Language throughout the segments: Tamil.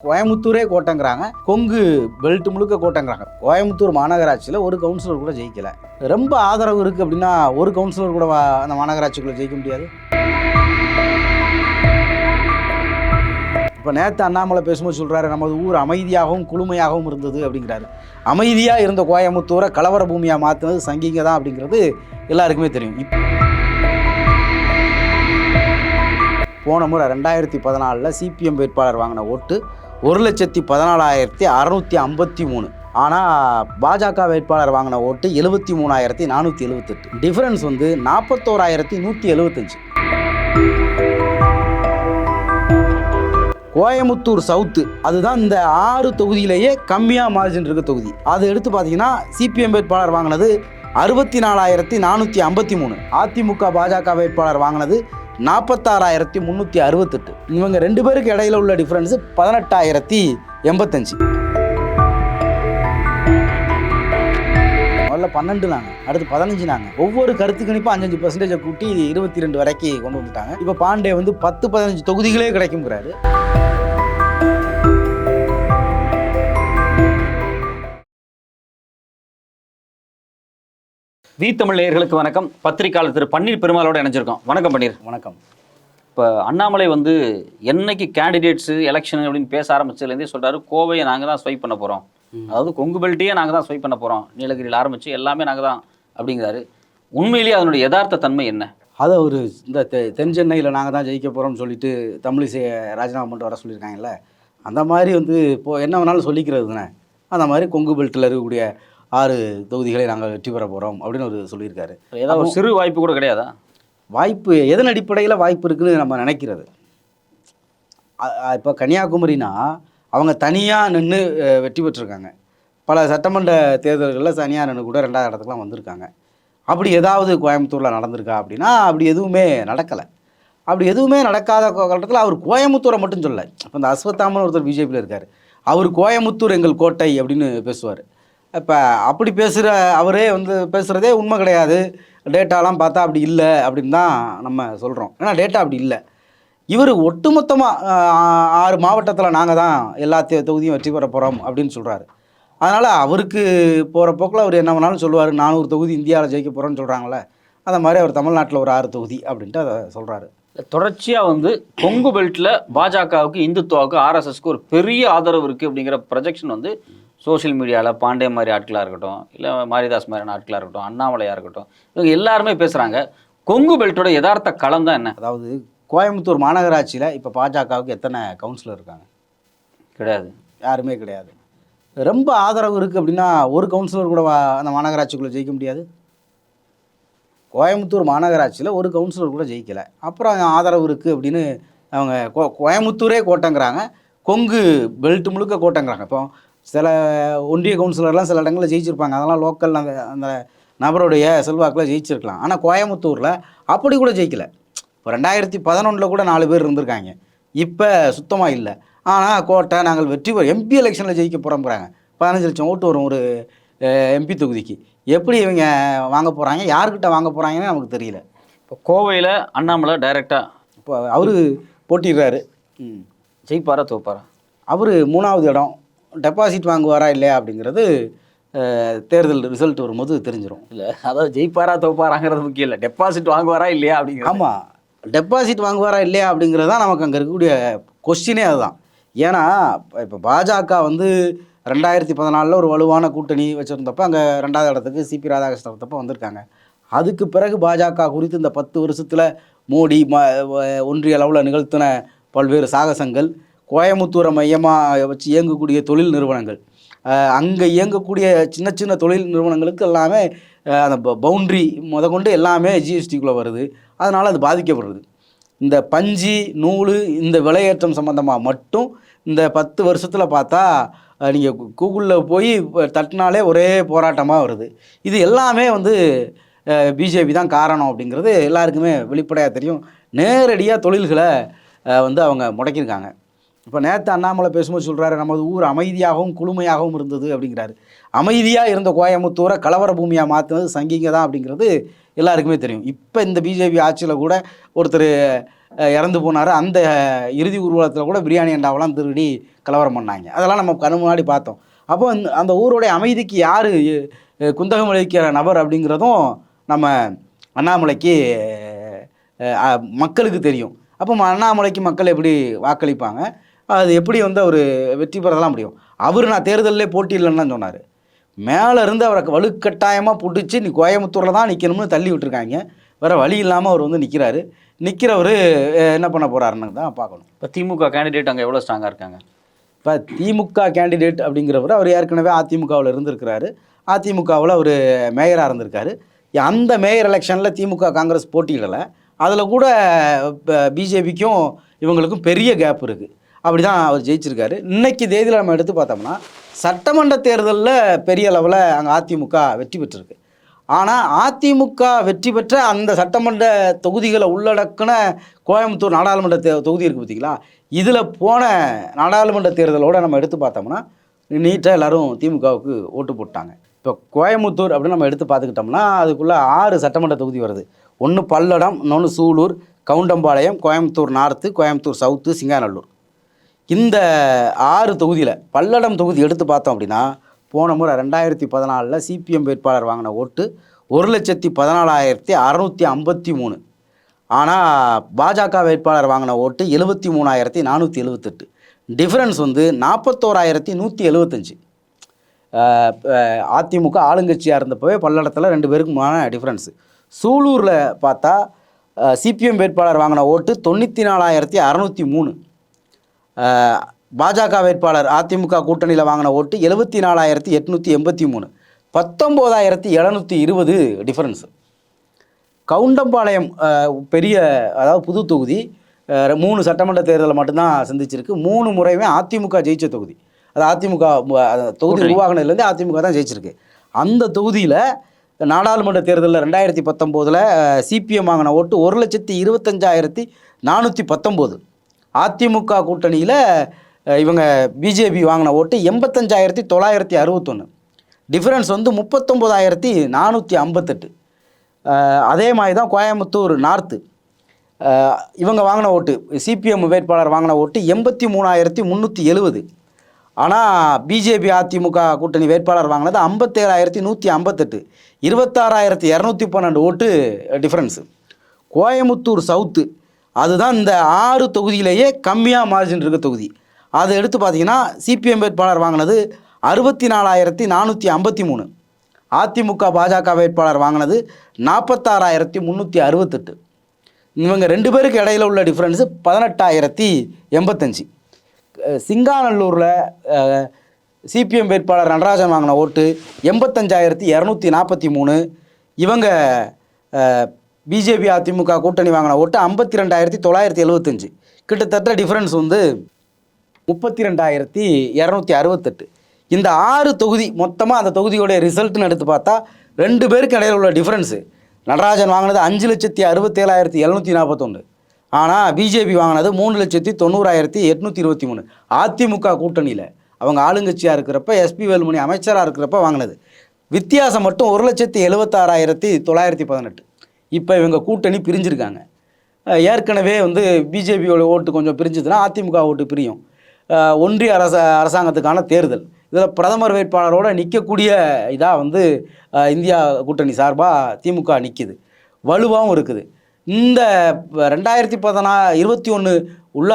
கோயம்புத்தூரே கோட்டைங்கிறாங்க, கொங்கு பெல்ட் முழுக்க கோட்டைங்கிறாங்க. கோயம்புத்தூர் மாநகராட்சியில் ஒரு கவுன்சிலர் கூட ஜெயிக்கலை. ரொம்ப ஆதரவு இருக்குது அப்படின்னா ஒரு கவுன்சிலர் கூட அந்த மாநகராட்சிக்குள்ளே ஜெயிக்க முடியாது. இப்போ நேற்று அண்ணாமலை பேசும்போது சொல்கிறாரு, நமது ஊர் அமைதியாகவும் குளுமையாகவும் இருந்தது அப்படிங்கிறாரு. அமைதியாக இருந்த கோயம்புத்தூரை கலவர பூமியாக மாற்றினது சங்கிங்க தான் அப்படிங்கிறது எல்லாருக்குமே தெரியும். போன முறை 2014 சிபிஎம் வேட்பாளர் வாங்கின ஓட்டு 1,14,653. ஆனால் பாஜக வேட்பாளர் வாங்கின ஓட்டு 73,478. டிஃபரன்ஸ் வந்து 41,175. கோயமுத்தூர் சவுத்து அதுதான் இந்த 6 தொகுதியிலேயே கம்மியாக மார்ஜின் இருக்க தொகுதி. அதை எடுத்து பார்த்தீங்கன்னா சிபிஎம் வேட்பாளர் வாங்கினது 64,453. அதிமுக பாஜக வேட்பாளர் வாங்கினது 46,368. இவங்க 2 பேருக்கு இடையில உள்ள டிஃபரன்ஸ் 18,085. முதல்ல 12 நாங்க, அடுத்து 15 நாங்க. ஒவ்வொரு கருத்து கணிப்பும் 5% கூட்டி 22 வரைக்கும் கொண்டு வந்துட்டாங்க. இப்போ பாண்டே வந்து 10-15 தொகுதிகளே கிடைக்கும்ங்கிறாரு. வி தமிழ் நேயர்களுக்கு வணக்கம். பத்திரிகையாளர் திரு பன்னீர் பெருமாளோட இணைஞ்சிருக்கோம். வணக்கம் பன்னீர். வணக்கம். இப்போ அண்ணாமலை வந்து என்னைக்கு கேண்டிடேட்ஸு எலெக்ஷன் அப்படின்னு பேச ஆரம்பிச்சதுலேருந்தே சொல்கிறாரு, கோவையை நாங்கள் தான் ஸ்வைப் பண்ண போகிறோம், அதாவது கொங்கு பெல்ட்டையே நாங்கள் தான் ஸ்வைப் பண்ண போகிறோம், நீலகிரியில் ஆரம்பித்து எல்லாமே நாங்கள் தான் அப்படிங்கிறாரு. உண்மையிலேயே அதனுடைய யதார்த்த தன்மை என்ன? அதை ஒரு இந்த தென் சென்னையில் நாங்கள் தான் ஜெயிக்க போகிறோம்னு சொல்லிட்டு தமிழிசையை ராஜினாமா பண்ணிட்டு வர சொல்லியிருக்காங்கல்ல, அந்த மாதிரி வந்து இப்போது என்ன வேணாலும் சொல்லிக்கிறது தானே. அந்த மாதிரி கொங்கு பெல்ட்டில் இருக்கக்கூடிய 6 தொகுதிகளை நாங்கள் வெற்றி பெற போகிறோம் அப்படின்னு ஒரு சொல்லியிருக்காரு. ஏதாவது ஒரு சிறு வாய்ப்பு கூட கிடையாதா? வாய்ப்பு எதன் அடிப்படையில் வாய்ப்பு இருக்குதுன்னு நம்ம நினைக்கிறது. இப்போ கன்னியாகுமரினா அவங்க தனியாக நின்று வெற்றி பெற்றிருக்காங்க. பல சட்டமன்ற தேர்தல்களில் தனியாக நின்று கூட 2வது இடத்துக்குலாம் வந்திருக்காங்க. அப்படி ஏதாவது கோயம்புத்தூரில் நடந்திருக்கா அப்படின்னா அப்படி எதுவுமே நடக்கலை. அப்படி எதுவுமே நடக்காத காலத்தில் அவர் கோயம்புத்தூரை மட்டும் சொல்லலை. இப்போ இந்த அஸ்வத்தாமன் ஒருத்தர் பிஜேபியில் இருக்கார், அவர் கோயம்புத்தூர் எங்கள் கோட்டை அப்படின்னு பேசுவார். இப்போ அப்படி பேசுகிற அவரே வந்து பேசுகிறதே உண்மை கிடையாது. டேட்டாலாம் பார்த்தா அப்படி இல்லை அப்படின்னு தான் நம்ம சொல்கிறோம். ஏன்னா டேட்டா அப்படி இல்லை. இவர் ஒட்டுமொத்தமாக 6 மாவட்டத்தில் நாங்கள் தான் எல்லா தொகுதியும் வெற்றி பெற போகிறோம் அப்படின்னு சொல்கிறாரு. அதனால் அவருக்கு போகிற போக்கில் அவர் என்ன வேணாலும் சொல்லுவார். 400 தொகுதி இந்தியாவில் ஜெயிக்க போகிறோன்னு சொல்கிறாங்களே, அந்த மாதிரி அவர் தமிழ்நாட்டில் ஒரு 6 தொகுதி அப்படின்ட்டு அதை சொல்கிறாரு. தொடர்ச்சியாக வந்து கொங்கு பெல்ட்டில் பாஜகவுக்கு, இந்துத்துவாவுக்கு, ஆர்எஸ்எஸ்க்கு ஒரு பெரிய ஆதரவு இருக்குது அப்படிங்கிற ப்ரொஜெக்ஷன் வந்து சோஷியல் மீடியாவில் பாண்டே மாதிரி ஆட்களாக இருக்கட்டும், இல்லை மாரிதாஸ் மாதிரியான ஆட்களாக இருக்கட்டும், அண்ணாமலையாக இருக்கட்டும், இவங்க எல்லாருமே பேசுகிறாங்க. கொங்கு பெல்ட்டோட யதார்த்த களம் தான் என்ன? அதாவது கோயம்புத்தூர் மாநகராட்சியில் இப்போ பாஜகவுக்கு எத்தனை கவுன்சிலர் இருக்காங்க? கிடையாது, யாருமே கிடையாது. ரொம்ப ஆதரவு இருக்குது அப்படின்னா ஒரு கவுன்சிலர் கூட அந்த மாநகராட்சிக்குள்ளே ஜெயிக்க முடியாது. கோயம்புத்தூர் மாநகராட்சியில் ஒரு கவுன்சிலர் கூட ஜெயிக்கலை. அப்புறம் ஆதரவு இருக்குது அப்படின்னு அவங்க கோயம்புத்தூரே கோட்டைங்கிறாங்க, கொங்கு பெல்ட் முழுக்க கோட்டைங்கிறாங்க. இப்போ சில ஒன்றிய கவுன்சிலர்லாம் சில இடங்களில் ஜெயிச்சிருப்பாங்க, அதெல்லாம் லோக்கல் அந்த நபருடைய செல்வாக்கில் ஜெயிச்சிருக்கலாம். ஆனால் கோயம்புத்தூரில் அப்படி கூட ஜெயிக்கலை. இப்போ 2011 கூட 4 பேர் இருந்திருக்காங்க, இப்போ சுத்தமாக இல்லை. ஆனால் கோட்டை நாங்கள் வெற்றி எம்பி எலெக்ஷனில் ஜெயிக்க போகிறோங்கிறாங்க. 15 லட்சம் ஓட்டு வரும் ஒரு எம்பி தொகுதிக்கு. எப்படி இவங்க வாங்க போகிறாங்க, யாருக்கிட்ட வாங்க போகிறாங்கன்னு நமக்கு தெரியல. இப்போ கோவையில் அண்ணாமலை டைரெக்டாக இப்போ அவர் போட்டிடுறாரு, ஜெயிப்பாரா தோப்பாரா? அவர் 3வது இடம். டெபாசிட் வாங்குவாரா இல்லையா அப்படிங்கிறது தேர்தல் ரிசல்ட் வரும்போது தெரிஞ்சிடும். இல்லை, அதாவது ஜெயிப்பாரா தோப்பாராங்கிறது முக்கியம் இல்லை, டெபாசிட் வாங்குவாரா இல்லையா அப்படிங்கிறது. ஆமாம், டெபாசிட் வாங்குவாரா இல்லையா அப்படிங்கிறது தான் நமக்கு அங்கே இருக்கக்கூடிய கொஸ்டினே அதுதான். ஏன்னா இப்போ பாஜக வந்து 2014 ஒரு வலுவான கூட்டணி வச்சுருந்தப்போ அங்கே 2வது இடத்துக்கு சிபி ராதாகிருஷ்ணன் இருந்தப்போ வந்திருக்காங்க. அதுக்கு பிறகு பாஜக குறித்து இந்த 10 வருஷத்தில் மோடி ஒன்றிய அளவில் நிகழ்த்தின பல்வேறு சாகசங்கள், கோயம்புத்தூரை மையமாக வச்சு இயங்கக்கூடிய தொழில் நிறுவனங்கள், அங்கே இயங்கக்கூடிய சின்ன சின்ன தொழில் நிறுவனங்களுக்கு எல்லாமே அந்த பவுண்ட்ரி கொண்டு எல்லாமே ஜிஎஸ்டிக்குள்ளே வருது. அதனால் அது பாதிக்கப்படுறது. இந்த பஞ்சு நூல் இந்த விலையேற்றம் சம்மந்தமாக மட்டும் இந்த 10 வருஷத்தில் பார்த்தா நீங்கள் கூகுளில் போய் தட்டினாலே ஒரே போராட்டமாக வருது. இது எல்லாமே வந்து பிஜேபி தான் காரணம் அப்படிங்கிறது எல்லாருக்குமே வெளிப்படையாக தெரியும். நேரடியாக தொழில்களை வந்து அவங்க முடக்கியிருக்காங்க. இப்போ நேற்று அண்ணாமலை பேசும்போது சொல்கிறாரு, நமது ஊர் அமைதியாகவும் குளுமையாகவும் இருந்தது அப்படிங்கிறாரு. அமைதியாக இருந்த கோயம்புத்தூரை கலவர பூமியாக மாற்றினது சங்கிங்க தான் அப்படிங்கிறது எல்லாருக்குமே தெரியும். இப்போ இந்த பிஜேபி ஆட்சியில் கூட ஒருத்தர் இறந்து போனார். அந்த இறுதி ஊர்வலத்தில் கூட பிரியாணி அண்டாவெல்லாம் திருடி கலவரம் பண்ணாங்க. அதெல்லாம் நம்ம கண்ணு முன்னாடி பார்த்தோம். அப்போ அந்த ஊருடைய அமைதிக்கு யார் குந்தகம் அளிக்கிற நபர் அப்படிங்கிறதும் நம்ம அண்ணாமலைக்கு மக்களுக்கு தெரியும். அப்போ அண்ணாமலைக்கு மக்கள் எப்படி வாக்களிப்பாங்க, அது எப்படி வந்து அவர் வெற்றி பெறலாம் முடியும்? அவர் நான் தேர்தலிலே போட்டியில்லைன்னு தான் சொன்னார். மேலே இருந்து அவரை வலுக்கட்டாயமாக பிடிச்சி நீ கோயம்புத்தூரில் தான் நிற்கணும்னு தள்ளி விட்டுருக்காங்க. வேறு வழி இல்லாமல் அவர் வந்து நிற்கிறாரு. நிற்கிறவர் என்ன பண்ண போகிறாருன்னு தான் பார்க்கணும். இப்போ திமுக கேண்டிடேட் அங்கே எவ்வளோ ஸ்ட்ராங்காக இருக்காங்க? இப்போ திமுக கேண்டிடேட் அப்படிங்கிறவர் அவர் ஏற்கனவே அதிமுகவில் இருந்திருக்கிறாரு. அதிமுகவில் அவர் மேயராக இருந்திருக்காரு. அந்த மேயர் எலெக்ஷனில் திமுக காங்கிரஸ் போட்டியிடலை. அதில் கூட பிஜேபிக்கும் இவங்களுக்கும் பெரிய கேப் இருக்குது. அப்படி தான் அவர் ஜெயிச்சிருக்காரு. இன்றைக்கி தேதியில் நம்ம எடுத்து பார்த்தோம்னா சட்டமன்ற தேர்தலில் பெரிய லெவலில் அங்கே அதிமுக வெற்றி பெற்றிருக்கு. ஆனால் அதிமுக வெற்றி பெற்ற அந்த சட்டமன்ற தொகுதிகளை உள்ளடக்கின கோயம்புத்தூர் நாடாளுமன்ற தொகுதி இருக்குது பார்த்தீங்களா, இதில் போன நாடாளுமன்ற தேர்தலோடு நம்ம எடுத்து பார்த்தோம்னா நீட்டாக எல்லோரும் திமுகவுக்கு ஓட்டு போட்டாங்க. இப்போ கோயம்புத்தூர் அப்படின்னு நம்ம எடுத்து பார்த்துக்கிட்டோம்னா அதுக்குள்ளே 6 சட்டமன்ற தொகுதி வருது. ஒன்று பல்லடம், இன்னொன்று சூலூர், கவுண்டம்பாளையம், கோயம்புத்தூர் நார்த்து, கோயம்புத்தூர் சவுத்து, சிங்காநல்லூர். இந்த 6 தொகுதியில் பல்லடம் தொகுதி எடுத்து பார்த்தோம் அப்படின்னா போன முறை 2014 சிபிஎம் வேட்பாளர் வாங்கின ஓட்டு 1,14,653. ஆனால் பாஜக வேட்பாளர் வாங்கின ஓட்டு 73,478. டிஃப்ரென்ஸ் வந்து 41,175. அதிமுக ஆளுங்கட்சியாக இருந்தப்பவே பல்லடத்தில் 2 பேருக்குமான டிஃப்ரென்ஸு. சூலூரில் பார்த்தா சிபிஎம் வேட்பாளர் வாங்கின ஓட்டு 94,603. பாஜக வேட்பாளர் அதிமுக கூட்டணியில் வாங்கின ஓட்டு 74,883. 19,720 டிஃபரன்ஸு. கவுண்டம்பாளையம் பெரிய அதாவது புது தொகுதி 3 சட்டமன்ற தேர்தலில் மட்டும்தான் சந்திச்சிருக்கு. 3 முறையுமே அதிமுக ஜெயிச்ச தொகுதி. அது அதிமுக தொகுதி உருவாகினதுலேருந்து அதிமுக தான் ஜெயிச்சிருக்கு. அந்த தொகுதியில் நாடாளுமன்ற தேர்தலில் 2019 சிபிஎம் வாங்கின ஓட்டு 1,25,419. அதிமுக கூட்டணியில் இவங்க பிஜேபி வாங்கின ஓட்டு 85,961. டிஃப்ரென்ஸ் வந்து 39,458. அதே மாதிரி தான் கோயம்புத்தூர் நார்த்து இவங்க வாங்கின ஓட்டு சிபிஎம் வேட்பாளர் வாங்கின ஓட்டு 83,370. ஆனால் பிஜேபி அதிமுக கூட்டணி வேட்பாளர் வாங்கினது 57,158. 26,212 ஓட்டு டிஃப்ரென்ஸு. கோயம்புத்தூர் சவுத்து அதுதான் இந்த 6 தொகுதியிலேயே கம்மியாக மார்ஜின் இருக்க தொகுதி. அதை எடுத்து பார்த்தீங்கன்னா சிபிஎம் வேட்பாளர் வாங்கினது 64,453. அதிமுக பாஜக வேட்பாளர் வாங்கினது 46,368. இவங்க 2 பேருக்கு இடையில் உள்ள டிஃப்ரென்ஸு 18,085. சிங்காநல்லூரில் சிபிஎம் வேட்பாளர் நடராஜன் வாங்கின ஓட்டு 85,243. இவங்க பிஜேபி அதிமுக கூட்டணி வாங்கின ஓட்டு 52,975. கிட்டத்தட்ட டிஃப்ரென்ஸ் வந்து 32,268. இந்த 6 தொகுதி மொத்தமாக அந்த தொகுதியோடைய ரிசல்ட்னு எடுத்து பார்த்தா 2 பேருக்கு இடையில் உள்ள டிஃப்ரென்ஸு. நடராஜன் வாங்கினது 5,67,741. ஆனால் பிஜேபி வாங்கினது 3,90,823. அதிமுக கூட்டணியில் அவங்க ஆளுங்கட்சியாக இருக்கிறப்ப எஸ்பி வேலுமணி அமைச்சராக இருக்கிறப்ப வாங்கினது. வித்தியாசம் மட்டும் 1,76,918. இப்போ இவங்க கூட்டணி பிரிஞ்சிருக்காங்க. ஏற்கனவே வந்து பிஜேபியோட ஓட்டு கொஞ்சம் பிரிஞ்சுதுன்னா அதிமுக ஓட்டு பிரியும். ஒன்றிய அரசாங்கத்துக்கான தேர்தல் இதில் பிரதமர் வேட்பாளரோடு நிற்கக்கூடிய இதாக வந்து இந்தியா கூட்டணி சார்பாக திமுக நிற்கிது, வலுவாகவும் இருக்குது. இந்த 2021 உள்ள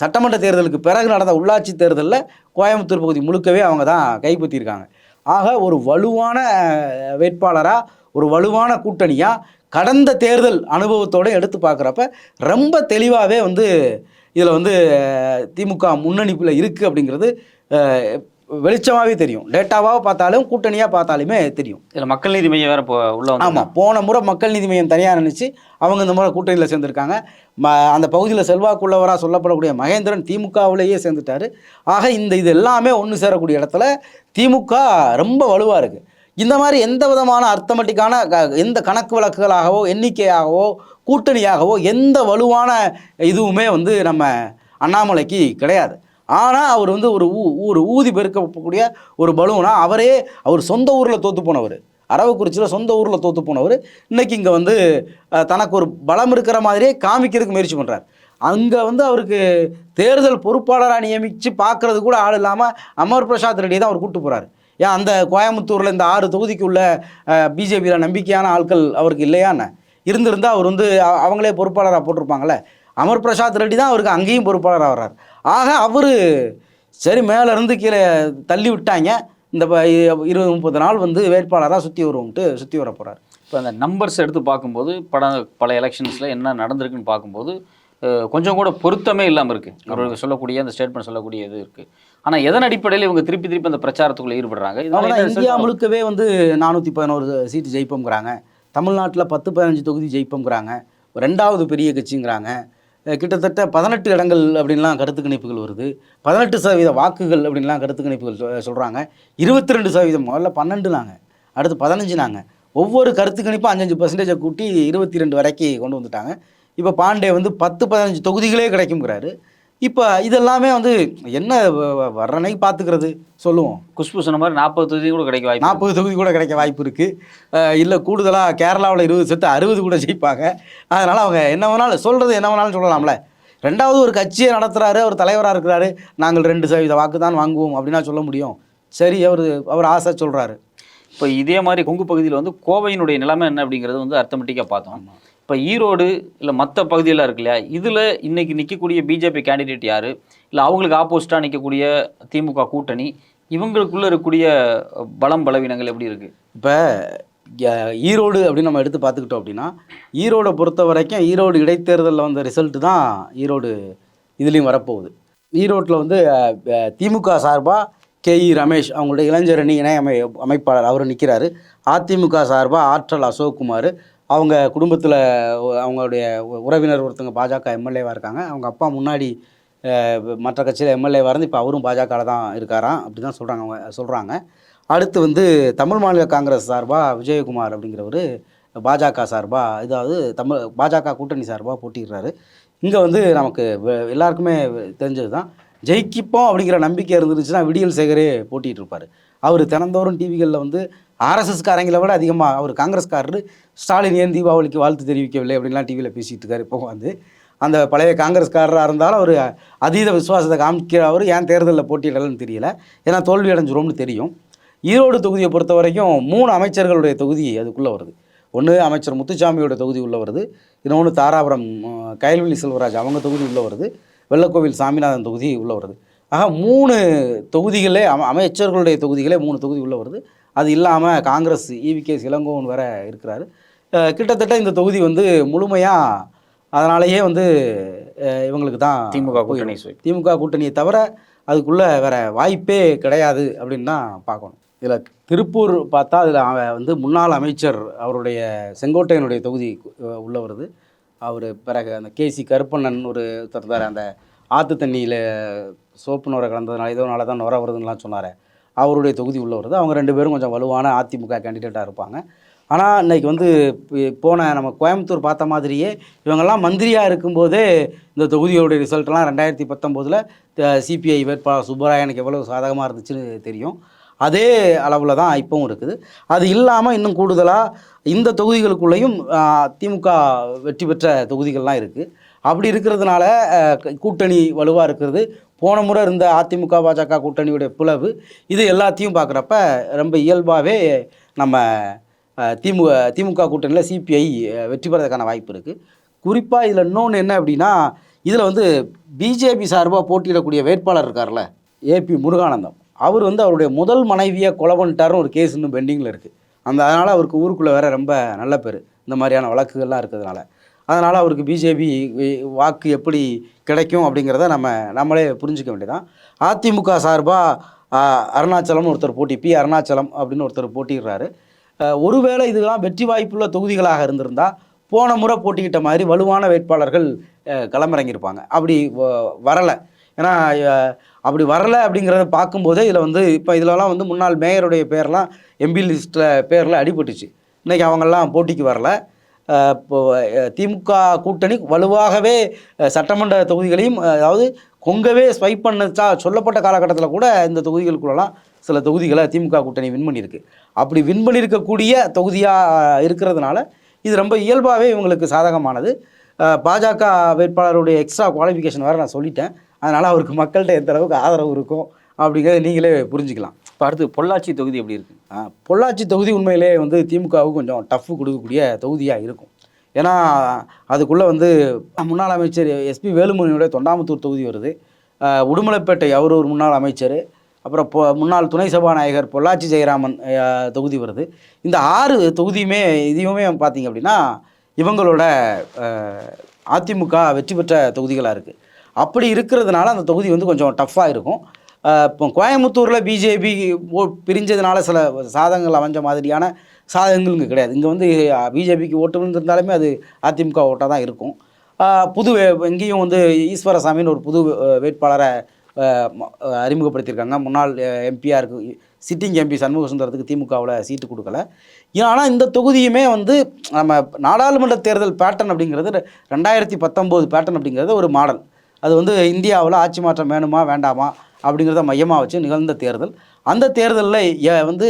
சட்டமன்ற தேர்தலுக்கு பிறகு நடந்த உள்ளாட்சி தேர்தலில் கோயம்புத்தூர் பகுதி முழுக்கவே அவங்க தான் கைப்பற்றியிருக்காங்க. ஆக ஒரு வலுவான வேட்பாளராக ஒரு வலுவான கூட்டணியாக கடந்த தேர்தல் அனுபவத்தோடு எடுத்து பார்க்குறப்ப ரொம்ப தெளிவாகவே வந்து இதில் வந்து திமுக முன்னணிப்பில் இருக்குது அப்படிங்கிறது வெளிச்சமாகவே தெரியும். டேட்டாவாக பார்த்தாலும் கூட்டணியாக பார்த்தாலுமே தெரியும். இதில் மக்கள் நீதி மையம் வேறு உள்ள. ஆமாம், போன முறை மக்கள் நீதி மையம் தனியாக நினச்சி அவங்க இந்த முறை கூட்டணியில் சேர்ந்துருக்காங்க. அந்த பகுதியில் செல்வாக்குள்ளவராக சொல்லப்படக்கூடிய மகேந்திரன் திமுகவிலேயே சேர்ந்துட்டார். ஆக இது எல்லாமே ஒன்று சேரக்கூடிய இடத்துல திமுக ரொம்ப வலுவாக இருக்குது. இந்த மாதிரி எந்த விதமான அர்த்தமெட்டிக்கான எந்த கணக்கு வழக்குகளாகவோ எண்ணிக்கையாகவோ கூட்டணியாகவோ எந்த வலுவான இதுவுமே வந்து நம்ம அண்ணாமலைக்கு கிடையாது. ஆனால் அவர் வந்து ஒரு ஊதி பெருக்கக்கூடிய ஒரு பலூனா அவர் சொந்த ஊரில் தோற்று போனவர். அரவக்குறிச்சியில் சொந்த ஊரில் தோற்று போனவர் இன்னைக்கு இங்கே வந்து தனக்கு ஒரு பலம் இருக்கிற மாதிரியே காமிக்கிறதுக்கு முயற்சி பண்ணுறார். அங்கே வந்து அவருக்கு தேர்தல் பொறுப்பாளராக நியமித்து பார்க்கறது கூட ஆள் இல்லாமல் அமர் பிரசாத் ரெட்டி தான் அவர் கூப்பிட்டு போகிறார். ஏன் அந்த கோயம்புத்தூரில் இந்த 6 தொகுதிக்கு உள்ள பிஜேபியில் நம்பிக்கையான ஆட்கள் அவருக்கு இல்லையான்னு இருந்திருந்தால் அவர் வந்து அவங்களே பொறுப்பாளராக போட்டிருப்பாங்களே. அமர் பிரசாத் ரெட்டி தான் அவருக்கு அங்கேயும் பொறுப்பாளராக வர்றார். ஆக அவர் சரி மேலேருந்து கீழே தள்ளி விட்டாங்க, இந்த 20-30 நாள் வந்து வேட்பாளராக சுற்றி வர போகிறார். இப்போ அந்த நம்பர்ஸ் எடுத்து பார்க்கும்போது பல எலெக்ஷன்ஸில் என்ன நடந்திருக்குன்னு பார்க்கும்போது கொஞ்சம் கூட பொருத்தமே இல்லாமல் இருக்குது. அவர் சொல்லக்கூடிய அந்த ஸ்டேட்மெண்ட் சொல்லக்கூடிய இது இருக்குது. ஆனால் எதன் அடிப்படையில் இவங்க திருப்பி அந்த பிரச்சாரத்துக்குள்ளே ஈடுபடுறாங்க? இந்தியா முழுக்கவே வந்து 411 சீட்டு ஜெயிப்போங்கிறாங்க, தமிழ்நாட்டில் 10-15 தொகுதி ஜெயிப்போங்கிறாங்க, 2வது பெரிய கட்சிங்கிறாங்க, கிட்டத்தட்ட 18 இடங்கள் அப்படின்லாம் கருத்து கணிப்புகள் வருது, 18% வாக்குகள் அப்படின்லாம் கருத்து கணிப்புகள் சொல்கிறாங்க, 22% முதல்ல 12 நாங்கள், அடுத்து 15 நாங்கள், ஒவ்வொரு கருத்து கணிப்பும் 5-5% கூட்டி 22 வரைக்கும் கொண்டு வந்துட்டாங்க. இப்போ பாண்டே வந்து 10-15 தொகுதிகளே கிடைக்குங்கிறாரு. இப்போ இதெல்லாமே வந்து என்ன வர்றனைக்கு பார்த்துக்கிறது சொல்லுவோம். குஷ்பு சொன்ன மாதிரி 40 தொகுதி கூட கிடைக்க வாய்ப்பு, 40 தொகுதி கூட கிடைக்க வாய்ப்பு இருக்குது. இல்லை கூடுதலாக கேரளாவில் 20 செத்து 60 கூட ஜெயிப்பாங்க. அதனால் அவங்க என்ன வேணாலும் சொல்கிறது, என்ன வேணாலும் சொல்லலாம்ல. 2வது ஒரு கட்சியை நடத்துகிறாரு, அவர் தலைவராக இருக்கிறாரு, நாங்கள் 2% வாக்கு தான் வாங்குவோம் அப்படின்னா சொல்ல முடியும். சரி, அவர் ஆசை சொல்கிறாரு. இப்போ இதே மாதிரி கொங்கு பகுதியில் வந்து கோவையினுடைய நிலைமை என்ன அப்படிங்கிறது வந்து அர்த்தமெட்டிக்காக பார்த்தோம். இப்போ ஈரோடு இல்லை மற்ற பகுதியெல்லாம் இருக்கு இல்லையா, இதில் இன்றைக்கி நிற்கக்கூடிய பிஜேபி கேண்டிடேட் யார், இல்லை அவங்களுக்கு ஆப்போசிட்டாக நிற்கக்கூடிய திமுக கூட்டணி, இவங்களுக்குள்ளே இருக்கக்கூடிய பலவீனங்கள் எப்படி இருக்குது? இப்போ ஈரோடு அப்படின்னு நம்ம எடுத்து பார்த்துக்கிட்டோம் அப்படின்னா, ஈரோடை பொறுத்த வரைக்கும் ஈரோடு இடைத்தேர்தலில் வந்த ரிசல்ட்டு தான் ஈரோடு இதுலேயும் வரப்போகுது. ஈரோட்டில் வந்து திமுக சார்பாக KE ரமேஷ் அவங்களுடைய இளைஞரணி இணை அமைப்பாளர் அவர் நிற்கிறாரு. அதிமுக சார்பாக ஆற்றல் அசோக்குமார், அவங்க குடும்பத்தில் அவங்களுடைய உறவினர் ஒருத்தவங்க பாஜக எம்எல்ஏவாக இருக்காங்க. அவங்க அப்பா முன்னாடி மற்ற கட்சியில் எம்எல்ஏவாக இருந்து இப்போ அவரும் பாஜகவில் தான் இருக்காராம், அப்படி தான் அவங்க சொல்கிறாங்க. அடுத்து வந்து தமிழ் மாநில காங்கிரஸ் சார்பாக விஜயகுமார் அப்படிங்கிறவர் பாஜக சார்பாக, இதாவது பாஜக கூட்டணி சார்பாக போட்டிடுறாரு. இங்கே வந்து நமக்கு எல்லாருக்குமே தெரிஞ்சது தான், ஜெயிக்கிப்போம் அப்படிங்கிற நம்பிக்கை இருந்துருச்சுன்னா விடியல் சேகரே போட்டிகிட்டு இருப்பார். அவர் தினந்தோறும் டிவிகளில் வந்து RSSகாரங்களை விட அதிகமாக அவர் காங்கிரஸ்காரர், ஸ்டாலின் ஏன் தீபாவளிக்கு வாழ்த்து தெரிவிக்கவில்லை அப்படின்லாம் டிவியில் பேசிகிட்டு இருக்காரு. இப்போ வந்து அந்த பழைய காங்கிரஸ்காரராக இருந்தாலும் அவர் அதீத விசுவாசத்தை காமிக்கிற அவர் ஏன் தேர்தலில் போட்டியிடலன்னு தெரியல, ஏன்னா தோல்வி அடைஞ்சிரும்னு தெரியும். ஈரோடு தொகுதியை பொறுத்த வரைக்கும் 3 அமைச்சர்களுடைய தொகுதி அதுக்குள்ளே வருது. ஒன்று அமைச்சர் முத்துசாமியோட தொகுதி உள்ளே வருது, இன்னொன்று தாராபுரம் கயல்விழி செல்வராஜ் அவங்க தொகுதி உள்ளே வருது, வெள்ளக்கோவில் சாமிநாதன் தொகுதி உள்ளே வருது. ஆக 3 தொகுதிகளே அமைச்சர்களுடைய தொகுதிகளே 3 தொகுதி உள்ளே வருது. அது இல்லாமல் காங்கிரஸ் EVK இளங்கோவன் வேற இருக்கிறாரு. கிட்டத்தட்ட இந்த தொகுதி வந்து முழுமையாக அதனாலேயே வந்து இவங்களுக்கு தான் திமுக கூட்டணியை தவிர அதுக்குள்ளே வேற வாய்ப்பே கிடையாது அப்படின்னு தான் பார்க்கணும். இதில் திருப்பூர் பார்த்தா அதில் வந்து முன்னாள் அமைச்சர் அவருடைய செங்கோட்டையனுடைய தொகுதி உள்ளே வருது. அவர் பிறகு அந்த KC கருப்பண்ணன் ஒரு வேறு அந்த ஆற்று தண்ணியில் சோப்பு நுரை கலந்ததுனால இதனால தான் நுரை வருதுன்னெலாம் சொன்னார், அவருடைய தொகுதி உள்ளே வருது. அவங்க 2 பேரும் கொஞ்சம் வலுவான அதிமுக கேண்டிடேட்டாக இருப்பாங்க. ஆனால் இன்றைக்கி வந்து போன நம்ம கோயம்புத்தூர் பார்த்த மாதிரியே இவங்கெல்லாம் மந்திரியாக இருக்கும்போதே இந்த தொகுதியோடைய ரிசல்ட்லாம் 2019 CPI வேட்பாளர் சுப்பராயனுக்கு எவ்வளோ சாதகமாக இருந்துச்சுன்னு தெரியும். அதே அளவில் தான் இப்போவும் இருக்குது. அது இல்லாமல் இன்னும் கூடுதலாக இந்த தொகுதிகளுக்குள்ளேயும் திமுக வெற்றி பெற்ற தொகுதிகள்லாம் இருக்குது. அப்படி இருக்கிறதுனால கூட்டணி வலுவாக இருக்கிறது, போன முறை இருந்த அதிமுக பாஜக கூட்டணியுடைய பிளவு, இது எல்லாத்தையும் பார்க்குறப்ப ரொம்ப இயல்பாகவே நம்ம திமுக கூட்டணியில் CPI வெற்றி பெறதுக்கான வாய்ப்பு இருக்குது. குறிப்பாக இதில் இன்னொன்று என்ன அப்படின்னா, இதில் வந்து பிஜேபி சார்பாக போட்டியிடக்கூடிய வேட்பாளர் இருக்கார்ல AP முருகானந்தம், அவர் வந்து அவருடைய முதல் மனைவியை கொலை பண்ணிட்டாருன்னு ஒரு கேஸ் இன்னும் பெண்டிங்கில் இருக்குது. அதனால் அவருக்கு ஊருக்குள்ளே வேறு ரொம்ப நல்ல பேர் இந்த மாதிரியான வழக்குகள்லாம் இருக்கிறதுனால. அதனால் அவருக்கு பிஜேபி வாக்கு எப்படி கிடைக்கும் அப்படிங்கிறத நம்மளே புரிஞ்சிக்க வேண்டியதான். அதிமுக சார்பாக அருணாச்சலம் ஒருத்தர் அருணாச்சலம் அப்படின்னு ஒருத்தர் போட்டிடுறாரு. ஒருவேளை இதெல்லாம் வெற்றி வாய்ப்புள்ள தொகுதிகளாக இருந்திருந்தால் போன முறை போட்டிக்கிட்ட மாதிரி வலுவான வேட்பாளர்கள் களமிறங்கியிருப்பாங்க. அப்படி வரலை. ஏன்னா அப்படி வரலை அப்படிங்கிறத பார்க்கும்போதே இதில் வந்து இப்போ இதிலலாம் வந்து முன்னாள் மேயருடைய பேர்லாம் MP லிஸ்ட்டில் பேரில் அடிபட்டுச்சு. இன்றைக்கி அவங்கெல்லாம் போட்டிக்கு வரலை. இப்போ திமுக கூட்டணி வலுவாகவே சட்டமன்ற தொகுதிகளையும், அதாவது கொங்கவே ஸ்வைப் பண்ணச்சா சொல்லப்பட்ட காலகட்டத்தில் கூட இந்த தொகுதிகளுக்குள்ளலாம் சில தொகுதிகளை திமுக கூட்டணி வின் பண்ணியிருக்கு. அப்படி வின் பண்ணியிருக்கக்கூடிய தொகுதியாக இருக்கிறதுனால இது ரொம்ப இயல்பாகவே இவங்களுக்கு சாதகமானது. பாஜக வேட்பாளருடைய எக்ஸ்ட்ரா குவாலிஃபிகேஷன் வேறு நான் சொல்லிட்டேன். அதனால் அவருக்கு மக்கள்கிட்ட எந்த அளவுக்கு ஆதரவு இருக்கும் அப்படிங்கிறத நீங்களே புரிஞ்சுக்கலாம். இப்போ அடுத்து பொள்ளாச்சி தொகுதி எப்படி இருக்குது? பொள்ளாச்சி தொகுதி உண்மையிலே வந்து திமுகவுக்கு கொஞ்சம் டஃப் கொடுக்கக்கூடிய தொகுதியாக இருக்கும். ஏன்னா அதுக்குள்ளே வந்து முன்னாள் அமைச்சர் எஸ்பி வேலுமணியோட தொண்டாமுத்தூர் தொகுதி வருது, உடுமலைப்பேட்டை அவர் ஒரு முன்னாள் அமைச்சர், அப்புறம் முன்னாள் துணை சபாநாயகர் பொள்ளாச்சி ஜெயராமன் தொகுதி வருது. இந்த 6 தொகுதியுமே இதையுமே பார்த்திங்க அப்படின்னா இவங்களோட அதிமுக வெற்றி பெற்ற தொகுதிகளாக இருக்குது. அப்படி இருக்கிறதுனால அந்த தொகுதி வந்து கொஞ்சம் டஃப்பாக இருக்கும். இப்போ கோயம்புத்தூரில் பிஜேபி பிரிஞ்சதுனால சில சாதகங்கள் அமைஞ்ச மாதிரியான சாதகங்கள் இங்கே கிடையாது. இங்கே வந்து பிஜேபிக்கு ஓட்டு விழுந்திருந்தாலுமே அது அதிமுக ஓட்டாக தான் இருக்கும். எங்கேயும் வந்து ஈஸ்வரசாமின்னு ஒரு புது வேட்பாளரை அறிமுகப்படுத்தியிருக்காங்க. முன்னாள் எம்பியாக இருக்குது சிட்டிங் எம்பி சண்முக சுந்தரத்துக்கு திமுகவில் சீட்டு கொடுக்கல. ஆனால் இந்த தொகுதியுமே வந்து நம்ம நாடாளுமன்ற தேர்தல் பேட்டர்ன் அப்படிங்கிறது 2019 பேட்டர்ன் அப்படிங்கிறது ஒரு மாடல். அது வந்து இந்தியாவில் ஆட்சி மாற்றம் வேணுமா வேண்டாமா அப்படிங்கிறத மையமாக வச்சு நிகழ்ந்த தேர்தல். அந்த தேர்தலில் வந்து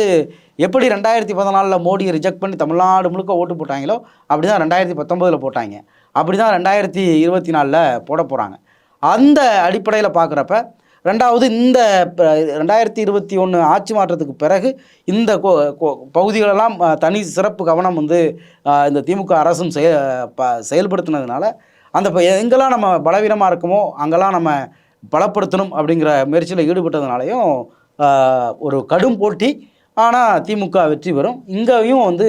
எப்படி 2014 மோடியை ரிஜெக்ட் பண்ணி தமிழ்நாடு முழுக்க ஓட்டு போட்டாங்களோ அப்படி தான் 2019 போட்டாங்க. அப்படி தான் 2024 போட போகிறாங்க. அந்த அடிப்படையில் பார்க்குறப்ப ரெண்டாவது இந்த 2021 ஆட்சி மாற்றத்துக்கு பிறகு இந்த பகுதிகளெல்லாம் தனி சிறப்பு கவனம் வந்து இந்த திமுக அரசும் செயல்படுத்தினதுனால அந்த எங்கெல்லாம் நம்ம பலவீனமாக இருக்குமோ அங்கெல்லாம் நம்ம பலப்படுத்தணும் அப்படிங்கிற முயற்சியில் ஈடுபட்டதுனாலையும் ஒரு கடும் போட்டி. ஆனால் திமுக வெற்றி பெறும். இங்கேயும் வந்து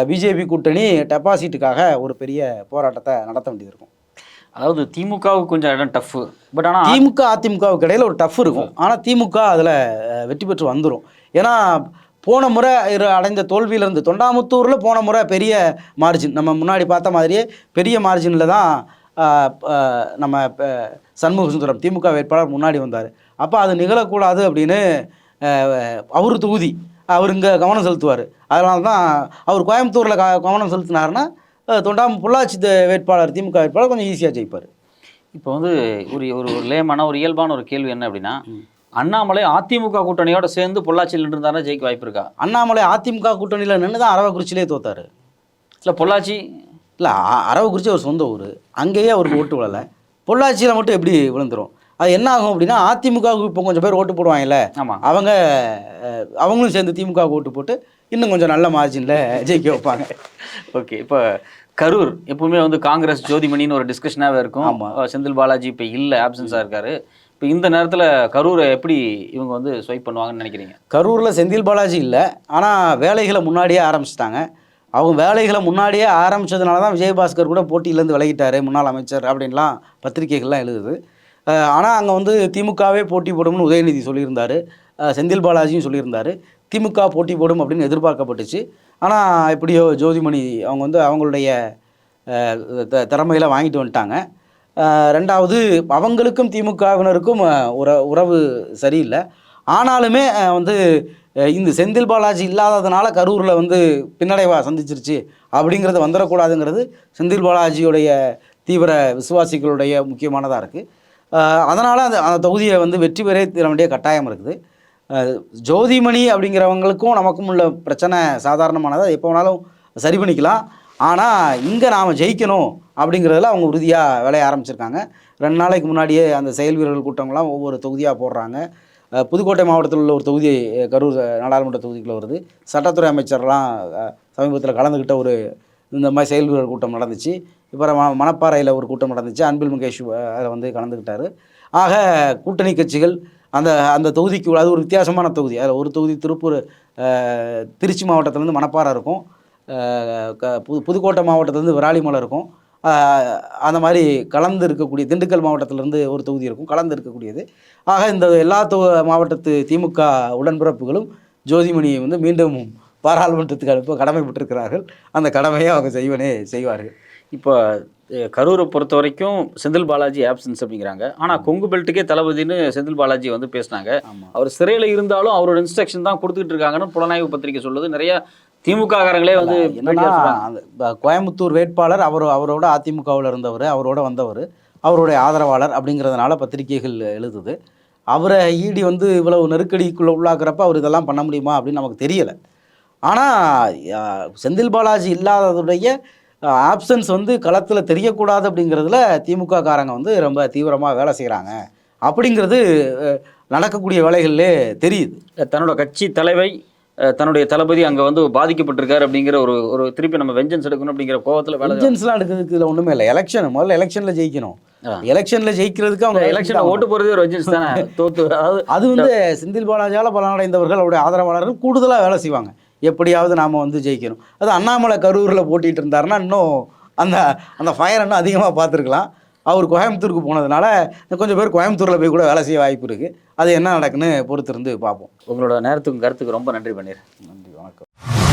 பிஜேபி கூட்டணி டெபாசிட்டுக்காக ஒரு பெரிய போராட்டத்தை நடத்த வேண்டியது இருக்கும். அதாவது திமுகவுக்கு கொஞ்சம் இடம் டஃப்பு, பட் ஆனால் திமுக அதிமுகவுக்கு இடையில் ஒரு டஃப் இருக்கும். ஆனால் திமுக அதில் வெற்றி பெற்று வந்துடும். ஏன்னா போன முறை அடைந்த தோல்வியிலேருந்து தொண்டாமுத்தூரில் போன முறை பெரிய மார்ஜின் நம்ம முன்னாடி பார்த்த மாதிரியே பெரிய மார்ஜினில் தான் நம்ம சண்முக சுந்தரம் திமுக வேட்பாளர் முன்னாடி வந்தார். அப்போ அது நிகழக்கூடாது அப்படின்னு அவர் தொகுதி அவர் இங்கே கவனம் செலுத்துவார். அதனால தான் அவர் கோயம்புத்தூரில் கவனம் செலுத்தினார்னா பொள்ளாச்சி வேட்பாளர் திமுக வேட்பாளர் கொஞ்சம் ஈஸியாக ஜெயிப்பார். இப்போ வந்து ஒரு லேமான ஒரு இயல்பான ஒரு கேள்வி என்ன அப்படின்னா, அண்ணாமலை அதிமுக கூட்டணியோட சேர்ந்து பொள்ளாச்சியில் இருந்தாருன்னா ஜெயிக்க வாய்ப்பு இருக்கா? அண்ணாமலை அதிமுக கூட்டணியில் நின்று தான் அரவக்குறிச்சியிலே தோத்தார். இல்லை பொள்ளாச்சி இல்லை, அரவக்குறிச்சி அவர் சொந்த ஊர், அங்கேயே அவருக்கு ஓட்டு விழலை. பொள்ளாச்சியில் மட்டும் எப்படி விழுந்துடும்? அது என்ன ஆகும் அப்படின்னா அதிமுகவுக்கு இப்போ கொஞ்சம் பேர் ஓட்டு போடுவாங்கல்ல, ஆமாம், அவங்களும் சேர்ந்து திமுக ஓட்டு போட்டு இன்னும் கொஞ்சம் நல்ல மார்ஜினில் ஜெயிக்க வைப்பாங்க. ஓகே. இப்போ கரூர் எப்பவுமே வந்து காங்கிரஸ் ஜோதிமணின்னு ஒரு டிஸ்கஷனாகவே இருக்கும். ஆமாம், செந்தில் பாலாஜி இப்போ இல்லை, ஆப்சன்ஸாக இருக்கார். இப்போ இந்த நேரத்தில் கரூரை எப்படி இவங்க வந்து ஸ்வைப் பண்ணுவாங்கன்னு நினைக்கிறீங்க? கரூரில் செந்தில் பாலாஜி இல்லை, ஆனால் வேலைகளை முன்னாடியே ஆரம்பிச்சிட்டாங்க. அவங்க வேலைகளை முன்னாடியே ஆரம்பித்ததுனால தான் விஜயபாஸ்கர் கூட போட்டியிலேருந்து விலகிட்டார் முன்னாள் அமைச்சர் அப்படின்லாம் பத்திரிகைகள்லாம் எழுதுது. ஆனால் அங்கே வந்து திமுகவே போட்டி போடும்னு உதயநிதி சொல்லியிருந்தார், செந்தில் பாலாஜியும் சொல்லியிருந்தார். திமுக போட்டி போடும் அப்படின்னு எதிர்பார்க்கப்பட்டுச்சு. ஆனால் எப்படியோ ஜோதிமணி அவங்க வந்து அவங்களுடைய திறமையில் வாங்கிட்டு வந்துட்டாங்க. ரெண்டாவது அவங்களுக்கும் திமுகவினருக்கும் உறவு சரியில்லை. ஆனாலுமே வந்து இந்த செந்தில் பாலாஜி இல்லாததுனால கரூரில் வந்து பின்னடைவாக சந்திச்சிருச்சு அப்படிங்கிறது வந்துடக்கூடாதுங்கிறது செந்தில் பாலாஜியுடைய தீவிர விசுவாசிகளுடைய முக்கியமானதாக இருக்குது. அதனால் அந்த தொகுதியை வந்து வெற்றி பெற தர வேண்டிய கட்டாயம் இருக்குது. ஜோதிமணி அப்படிங்கிறவங்களுக்கும் நமக்கும் உள்ள பிரச்சனை சாதாரணமானதை எப்போ வேணாலும் சரி பண்ணிக்கலாம். ஆனால் இங்கே நாம் ஜெயிக்கணும் அப்படிங்கிறதுல அவங்க உறுதியாக வேலையை ஆரம்பிச்சிருக்காங்க. 2 நாளைக்கு முன்னாடியே அந்த செயல் வீரர்கள் கூட்டங்கள்லாம் ஒவ்வொரு தொகுதியாக போடுறாங்க. புதுக்கோட்டை மாவட்டத்தில் உள்ள ஒரு தொகுதி கரூர் நாடாளுமன்ற தொகுதிக்குள்ளே வருது. சட்டத்துறை அமைச்சர்லாம் சமீபத்தில் கலந்துக்கிட்ட ஒரு இந்த மாதிரி செயல் வீரர் கூட்டம் நடந்துச்சு. இப்போ மணப்பாறையில் ஒரு கூட்டம் நடந்துச்சு. அன்பில் முகேஷ் அதில் வந்து கலந்துக்கிட்டார். ஆக கூட்டணி கட்சிகள் அந்த தொகுதிக்கு அது ஒரு வித்தியாசமான தொகுதி. அதில் ஒரு தொகுதி திருச்சி மாவட்டத்திலேருந்து மணப்பாறை இருக்கும், புதுக்கோட்டை மாவட்டத்திலேருந்து விராலிமலை இருக்கும். அந்த மாதிரி கலந்து இருக்கக்கூடிய திண்டுக்கல் மாவட்டத்திலேருந்து ஒரு தொகுதி இருக்கும் கலந்து இருக்கக்கூடியது. ஆக இந்த எல்லா மாவட்டத்து திமுக உடன்பிறப்புகளும் ஜோதிமணியை வந்து மீண்டும் பாராளுமன்றத்துக்கு அனுப்ப கடமைப்பட்டிருக்கிறார்கள். அந்த கடமையை அவங்க செய்வார்கள். இப்போ கரூரை பொறுத்த வரைக்கும் செந்தில் பாலாஜி ஆப்சன்ஸ் அப்படிங்கிறாங்க. ஆனால் கொங்கு பெல்ட்டுக்கே தளபதினு செந்தில் பாலாஜி வந்து பேசினாங்க. அவர் சிறையில் இருந்தாலும் அவரோட இன்ஸ்ட்ரக்ஷன் தான் கொடுத்துக்கிட்டு இருக்காங்கன்னு புலனாய்வு பத்திரிகை சொல்லுது. நிறைய திமுக காரங்களே வந்து என்னன்னா கோயம்புத்தூர் வேட்பாளர் அவரோட அதிமுகவில் இருந்தவர், அவரோட வந்தவர். அவருடைய ஆதரவாளர் அப்படிங்கிறதுனால பத்திரிகைகள் எழுதுது. அவரை ஈடி வந்து இவ்வளவு நெருக்கடிக்குள்ளே உள்ளாக்குறப்ப அவர் இதெல்லாம் பண்ண முடியுமா அப்படின்னு நமக்கு தெரியலை. ஆனால் செந்தில் பாலாஜி இல்லாததுடைய ஆப்சன்ஸ் வந்து களத்தில் தெரியக்கூடாது அப்படிங்கிறதுல திமுக காரங்க வந்து ரொம்ப தீவிரமாக வேலை செய்கிறாங்க அப்படிங்கிறது நடக்கக்கூடிய வேலைகள்லே தெரியுது. தன்னோட கட்சி தலைவை தன்னுடைய தளபதி அங்கே வந்து பாதிக்கப்பட்டிருக்காரு அப்படிங்கிற ஒரு திருப்பி நம்ம வெஞ்சன்ஸ் எடுக்கணும் அப்படிங்கிற கோவத்தில் வெஞ்சன்ஸ்லாம் எடுக்கிறதுக்கு இதில் ஒன்றுமே இல்லை. முதல்ல எலெக்ஷனில் ஜெயிக்கணும். எலெக்ஷனில் ஜெயிக்கிறதுக்கு அவங்க எலெக்ஷனில் ஓட்டு போகிறதே ஒரு வெஞ்சன்ஸ் தானே. தோத்து அதாவது அது வந்து செந்தில் பாலாஜியால் பலனடைந்தவர்கள் அவருடைய ஆதரவாளர்கள் கூடுதலாக வேலை செய்வாங்க. எப்படியாவது நாம் வந்து ஜெயிக்கணும். அது அண்ணாமலை கரூரில் போட்டிகிட்டு இருந்தாருன்னா இன்னும் அந்த அந்த ஃபயர் இன்னும் அதிகமாக பார்த்துருக்கலாம். அவர் கோயம்புத்தூருக்கு போனதுனால கொஞ்சம் பேர் கோயம்புத்தூரில் போய் கூட வேலை செய்ய வாய்ப்பு இருக்குது. அது என்ன நடக்குன்னு பொறுத்திருந்து பார்ப்போம். உங்களோட நேரத்துக்கும் கருத்துக்கு ரொம்ப நன்றி பண்ணிடுறேன். நன்றி, வணக்கம்.